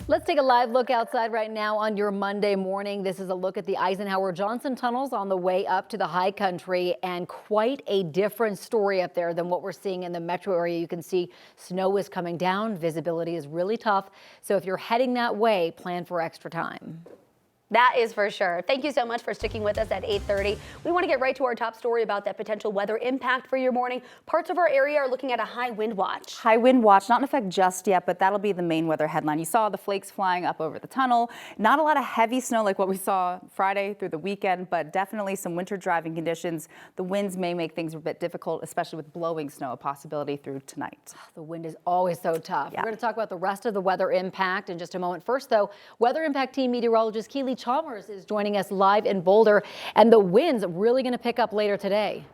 Let's take a live look outside right now on your Monday morning. This is a look at the Eisenhower Johnson tunnels on the way up to the high country, and quite a different story up there than what we're seeing in the metro area. You can see snow is coming down. Visibility is really tough. So if you're heading that way, plan for extra time. That is for sure. Thank you so much for sticking with us at 8:30. We want to get right to our top story about that potential weather impact for your morning. Parts of our area are looking at a high wind watch. High wind watch, not in effect just yet, but that'll be the main weather headline. You saw the flakes flying up over the tunnel. Not a lot of heavy snow like what we saw Friday through the weekend, but definitely some winter driving conditions. The winds may make things a bit difficult, especially with blowing snow, a possibility through tonight. The wind is always so tough. Yeah. We're going to talk about the rest of the weather impact in just a moment. First, though, Weather Impact Team meteorologist Keely Chalmers is joining us live in Boulder, and the winds really going to pick up later today.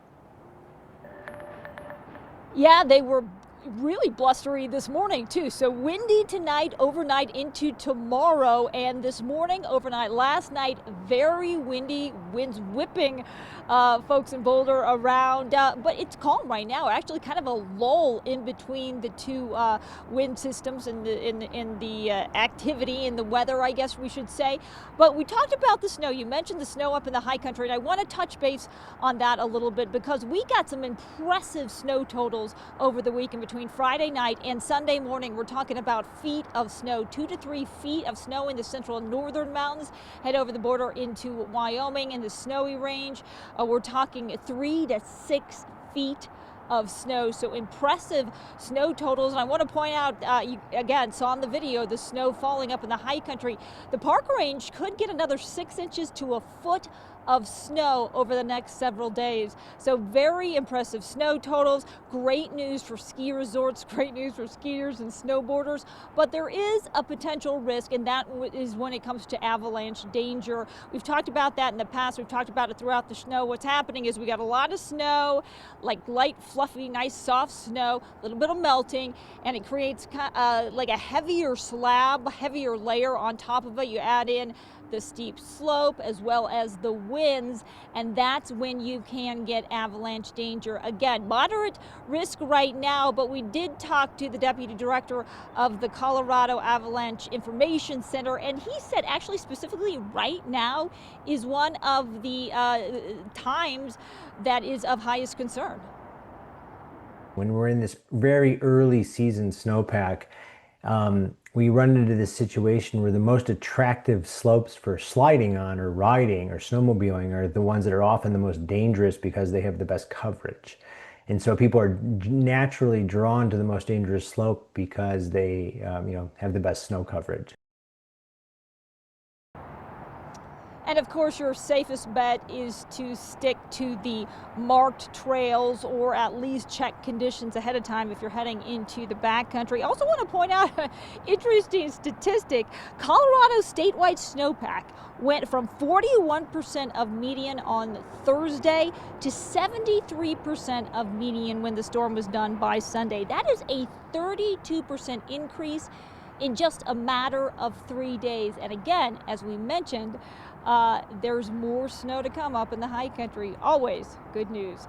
Yeah, they were really blustery this morning too. So windy tonight, overnight into tomorrow, and this morning, overnight, last night, very windy, winds whipping folks in Boulder around, but it's calm right now. Actually, kind of a lull in between the two wind systems and the activity and the weather, I guess we should say. But we talked about the snow. You mentioned the snow up in the high country, and I want to touch base on that a little bit because we got some impressive snow totals over the weekend. Between Friday night and Sunday morning, we're talking about feet of snow, 2 to 3 feet of snow in the central and northern mountains. Head over the border into Wyoming in the snowy range. We're talking 3 to 6 feet of snow. So impressive snow totals. And I want to point out, you again saw in the video, the snow falling up in the high country. The Park Range could get another 6 inches to a foot of snow over the next several days. So very impressive snow totals. Great news for ski resorts, great news for skiers and snowboarders, but there is a potential risk, and that is when it comes to avalanche danger. We've talked about that in the past. We've talked about it throughout the snow. What's happening is we got a lot of snow, like light, fluffy, nice, soft snow, a little bit of melting, and it creates like a heavier slab, heavier layer on top of it. You add in the steep slope as well as the winds, and that's when you can get avalanche danger. Again, moderate risk right now, but we did talk to the deputy director of the Colorado Avalanche Information Center, and he said actually specifically right now is one of the times that is of highest concern. When we're in this very early season snowpack, we run into this situation where the most attractive slopes for sliding on or riding or snowmobiling are the ones that are often the most dangerous because they have the best coverage. And so people are naturally drawn to the most dangerous slope because they have the best snow coverage. And of course, your safest bet is to stick to the marked trails or at least check conditions ahead of time if you're heading into the backcountry. I also want to point out an interesting statistic. Colorado's statewide snowpack went from 41% of median on Thursday to 73% of median when the storm was done by Sunday. That is a 32% increase in just a matter of 3 days. And again, as we mentioned, there's more snow to come up in the high country. Always good news.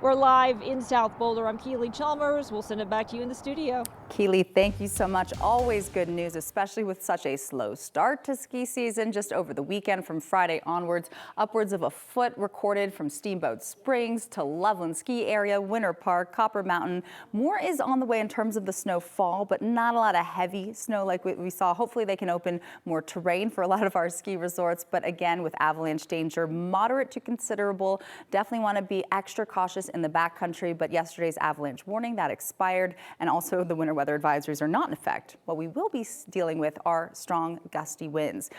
We're live in South Boulder. I'm Keely Chalmers. We'll send it back to you in the studio. Keely, thank you so much. Always good news, especially with such a slow start to ski season. Just over the weekend from Friday onwards, upwards of a foot recorded from Steamboat Springs to Loveland Ski Area, Winter Park, Copper Mountain. More is on the way in terms of the snowfall, but not a lot of heavy snow like we saw. Hopefully they can open more terrain for a lot of our ski resorts. But again, with avalanche danger, moderate to considerable. Definitely want to be extra cautious in the backcountry, but yesterday's avalanche warning that expired, and also the winter weather advisories are not in effect. What we will be dealing with are strong gusty winds.